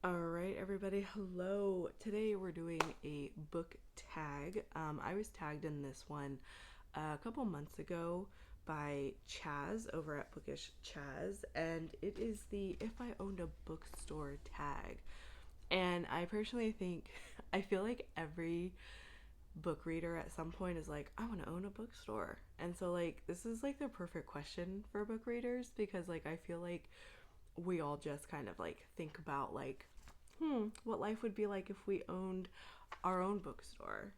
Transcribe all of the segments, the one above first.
All right, everybody. Hello. Today we're doing a book tag. I was tagged in this one a couple months ago by Chaz over at Bookish Chaz, and it is the If I Owned a Bookstore tag. And I personally think, I feel like every book reader at some point is like, I want to own a bookstore. And so, like, this is like the perfect question for book readers because, like, I feel like we all just kind of like think about like what life would be like if we owned our own bookstore,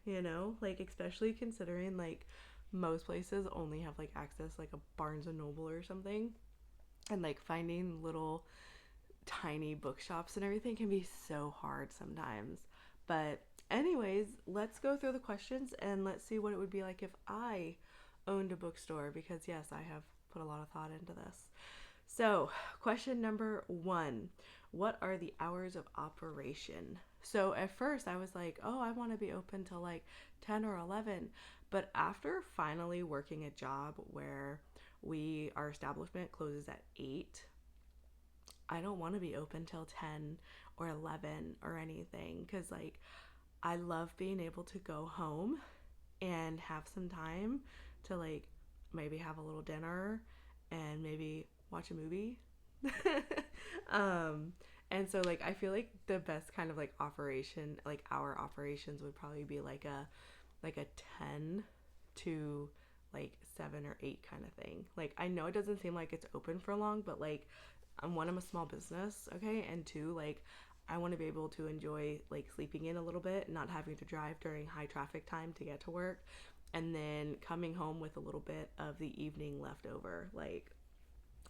like especially considering like most places only have like access like a Barnes and Noble or something, and like finding little tiny bookshops and everything can be so hard sometimes. But anyways, let's go through the questions and let's see what it would be like if I owned a bookstore, because yes, I have put a lot of thought into this. So, question number one: what are the hours of operation? So, at first, I was like, oh, I want to be open till like 10 or 11. But after finally working a job where our establishment closes at 8, I don't want to be open till 10 or 11 or anything, because like I love being able to go home and have some time to like maybe have a little dinner and maybe watch a movie. um and so like I feel like the best kind of like operation, like our operations, would probably be like a 10 to like 7 or 8 kind of thing. Like I know it doesn't seem like it's open for long, but like I'm a small business, okay? And two, like I want to be able to enjoy like sleeping in a little bit, not having to drive during high traffic time to get to work, and then coming home with a little bit of the evening left over. Like,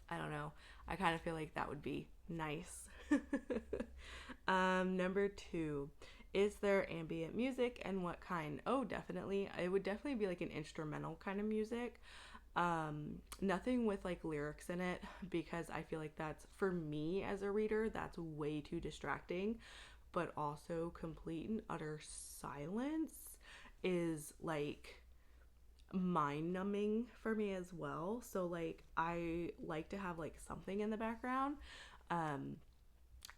I don't know. I kind of feel like that would be nice. Number two, is there ambient music and what kind? Oh, definitely. It would definitely be like an instrumental kind of music. Nothing with like lyrics in it, because I feel like that's, for me as a reader, that's way too distracting. But also, complete and utter silence is like mind numbing for me as well. So like I like to have like something in the background. Um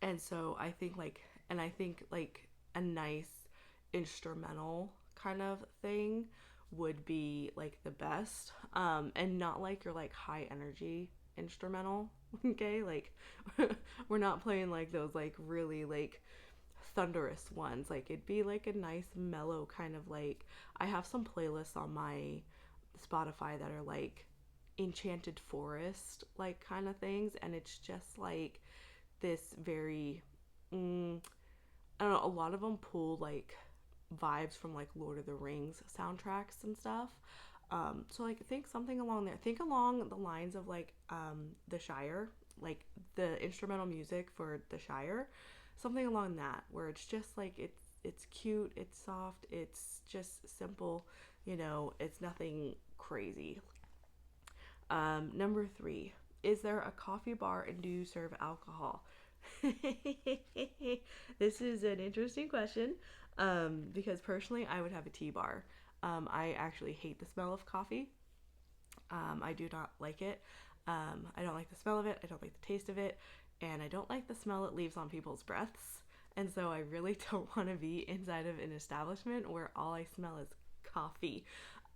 and so I think like a nice instrumental kind of thing would be like the best. And not like your like high energy instrumental. Okay? Like we're not playing like those like really like thunderous ones. Like it'd be like a nice mellow kind of like, I have some playlists on my Spotify that are like enchanted forest like kind of things, and it's just like this very I don't know, a lot of them pull like vibes from like Lord of the Rings soundtracks and stuff. So like think something along there. Think along the lines of like The Shire, like the instrumental music for The Shire, something along that, where it's just like it's cute, it's soft, it's just simple, it's nothing crazy. Number three, is there a coffee bar and do you serve alcohol? This is an interesting question, because personally, I would have a tea bar. I actually hate the smell of coffee. I do not like it. I don't like the smell of it. I don't like the taste of it. And I don't like the smell it leaves on people's breaths. And so I really don't want to be inside of an establishment where all I smell is coffee.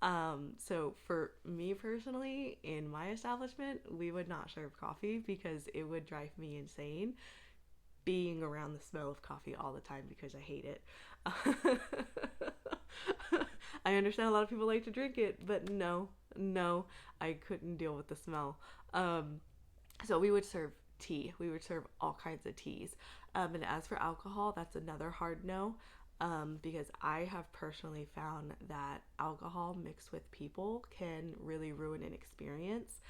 So for me personally, in my establishment, we would not serve coffee because it would drive me insane being around the smell of coffee all the time, because I hate it. I understand a lot of people like to drink it, but no, no, I couldn't deal with the smell. So we would serve tea. We would serve all kinds of teas. And as for alcohol, that's another hard no. Because I have personally found that alcohol mixed with people can really ruin an experience.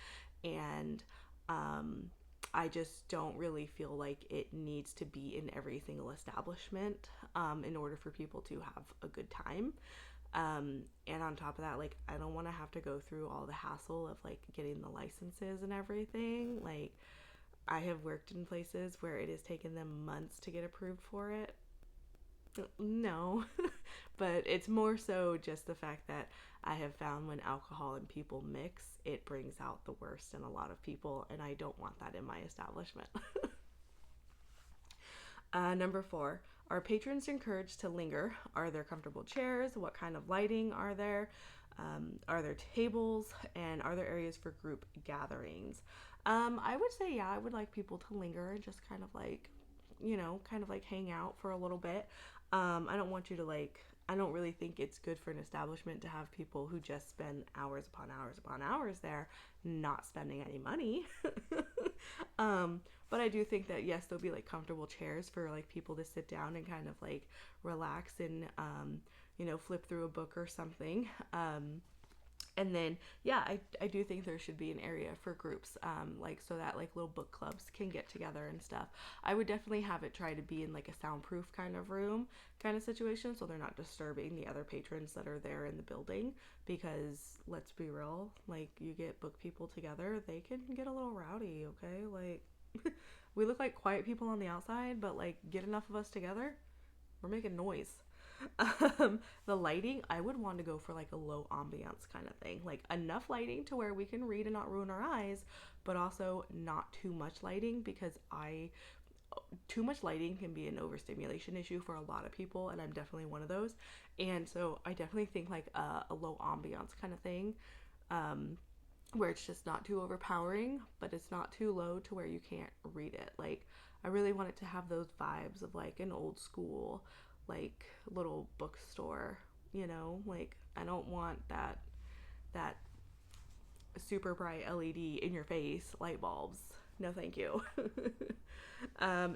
And I just don't really feel like it needs to be in every single establishment in order for people to have a good time. And on top of that, like, I don't want to have to go through all the hassle of like getting the licenses and everything. Like, I have worked in places where it has taken them months to get approved for it. No, but it's more so just the fact that I have found when alcohol and people mix, it brings out the worst in a lot of people, and I don't want that in my establishment. Number 4, are patrons encouraged to linger? Are there comfortable chairs? What kind of lighting are there? Are there tables? And are there areas for group gatherings? I would say, yeah, I would like people to linger and just kind of like, kind of like hang out for a little bit. I don't want you to like, I don't really think it's good for an establishment to have people who just spend hours upon hours upon hours there, not spending any money. But I do think that yes, there'll be like comfortable chairs for like people to sit down and kind of like relax and flip through a book or something. And then yeah, I do think there should be an area for groups, like so that like little book clubs can get together and stuff. I would definitely have it try to be in like a soundproof kind of room kind of situation, so they're not disturbing the other patrons that are there in the building, because let's be real, like you get book people together, they can get a little rowdy, okay? Like we look like quiet people on the outside, but like get enough of us together, we're making noise. The lighting, I would want to go for like a low ambiance kind of thing, like enough lighting to where we can read and not ruin our eyes, but also not too much lighting, because I too much lighting can be an overstimulation issue for a lot of people, and I'm definitely one of those. And so I definitely think like a low ambiance kind of thing, where it's just not too overpowering, but it's not too low to where you can't read it. Like I really want it to have those vibes of like an old school, like little bookstore. Like I don't want that super bright LED in your face light bulbs. No, thank you.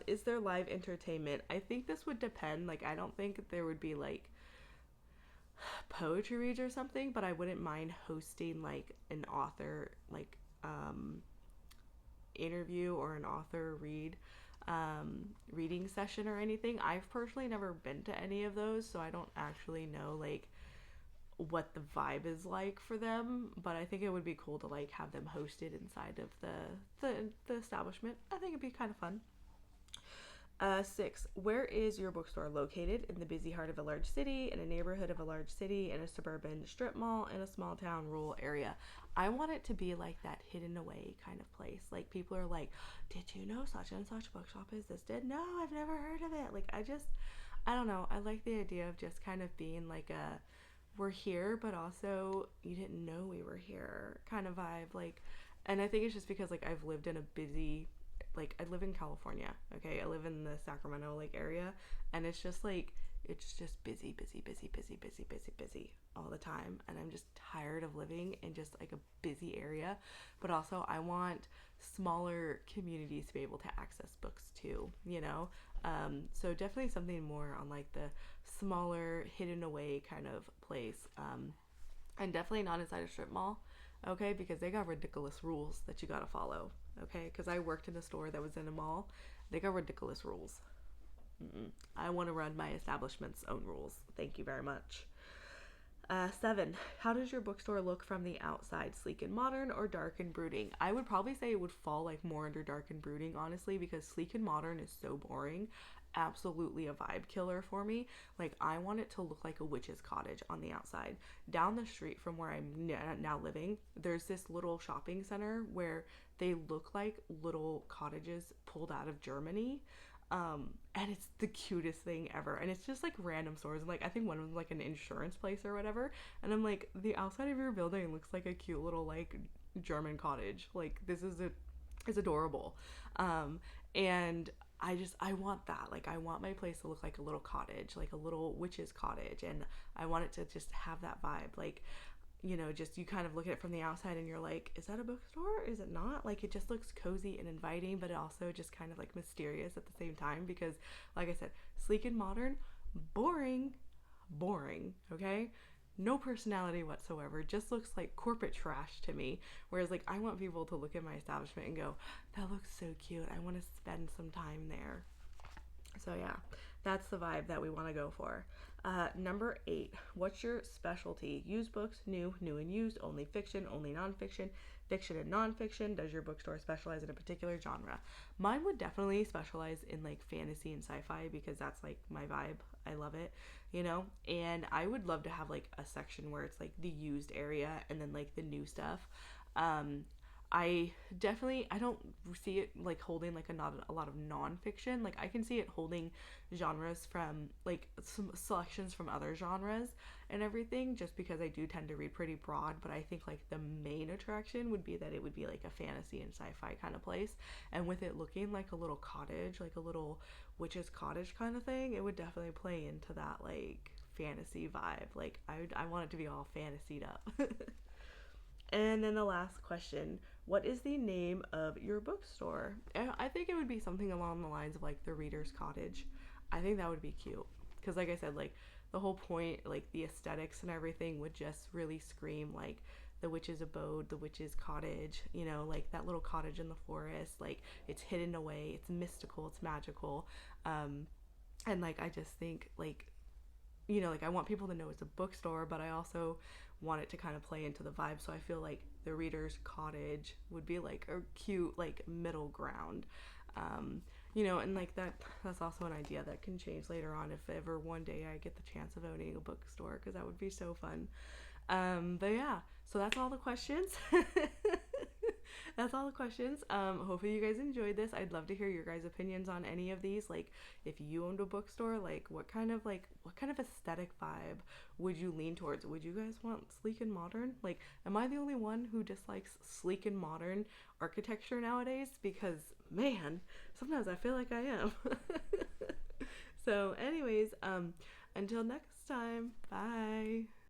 Is there live entertainment? I think this would depend. Like I don't think there would be like poetry reads or something, but I wouldn't mind hosting like an author like interview or an author reading session or anything. I've personally never been to any of those, so I don't actually know like what the vibe is like for them, but I think it would be cool to like have them hosted inside of the establishment. I think it'd be kind of fun. 6, where is your bookstore located? In the busy heart of a large city, in a neighborhood of a large city, in a suburban strip mall, in a small town rural area? I want it to be like that hidden away kind of place. Like people are like, did you know such and such bookshop existed? No, I've never heard of it. Like I don't know. I like the idea of just kind of being like a, we're here, but also you didn't know we were here kind of vibe. Like, and I think it's just because like I've lived in a busy, like I live in California, okay? I live in the Sacramento like area, and it's just like it's just busy, busy, busy, busy, busy, busy, busy all the time, and I'm just tired of living in just like a busy area. But also I want smaller communities to be able to access books too. So definitely something more on like the smaller hidden away kind of place, and definitely not inside a strip mall, okay, because they got ridiculous rules that you gotta follow, okay, because I worked in a store that was in a mall. They got ridiculous rules. I want to run my establishment's own rules, thank you very much. 7, how does your bookstore look from the outside? Sleek and modern or dark and brooding? I would probably say it would fall like more under dark and brooding, honestly, because sleek and modern is so boring. Absolutely a vibe killer for me. Like I want it to look like a witch's cottage on the outside. Down the street from where I'm now living, there's this little shopping center where they look like little cottages pulled out of Germany. And it's the cutest thing ever. And it's just like random stores. And like I think one of them like an insurance place or whatever. And I'm like, the outside of your building looks like a cute little like German cottage. Like this is adorable. And I want that. Like I want my place to look like a little cottage, like a little witch's cottage, and I want it to just have that vibe. Like, just you kind of look at it from the outside and you're like, is that a bookstore? Is it not? Like it just looks cozy and inviting, but it also just kind of like mysterious at the same time, because like I said, sleek and modern, boring, okay? No personality whatsoever, just looks like corporate trash to me. Whereas like I want people to look at my establishment and go, that looks so cute, I want to spend some time there. So yeah, that's the vibe that we want to go for. Number 8, what's your specialty? Used books, new and used, only fiction, only nonfiction, fiction and nonfiction. Does your bookstore specialize in a particular genre? Mine would definitely specialize in like fantasy and sci-fi, because that's like my vibe. I love it. And I would love to have like a section where it's like the used area and then like the new stuff. I don't see it like holding like not a lot of nonfiction. Like I can see it holding genres from like some selections from other genres and everything, just because I do tend to read pretty broad. But I think like the main attraction would be that it would be like a fantasy and sci-fi kind of place, and with it looking like a little cottage, like a little witch's cottage kind of thing, it would definitely play into that like fantasy vibe. Like I want it to be all fantasied up. And then the last question, what is the name of your bookstore? And I think it would be something along the lines of like the Reader's Cottage. I think that would be cute. Because, like I said, like the whole point, like the aesthetics and everything would just really scream like the witch's abode, the witch's cottage, you know, like that little cottage in the forest. Like it's hidden away, it's mystical, it's magical. Um, and like I just think like like I want people to know it's a bookstore, but I also want it to kind of play into the vibe. So I feel like the Reader's Cottage would be like a cute like middle ground. And like that's also an idea that can change later on if ever one day I get the chance of owning a bookstore, because that would be so fun. But yeah, so that's all the questions. That's all the questions. Hopefully you guys enjoyed this. I'd love to hear your guys' opinions on any of these. Like, if you owned a bookstore, like what kind of aesthetic vibe would you lean towards? Would you guys want sleek and modern? Like, am I the only one who dislikes sleek and modern architecture nowadays? Because man, sometimes I feel like I am. So, anyways, until next time, bye.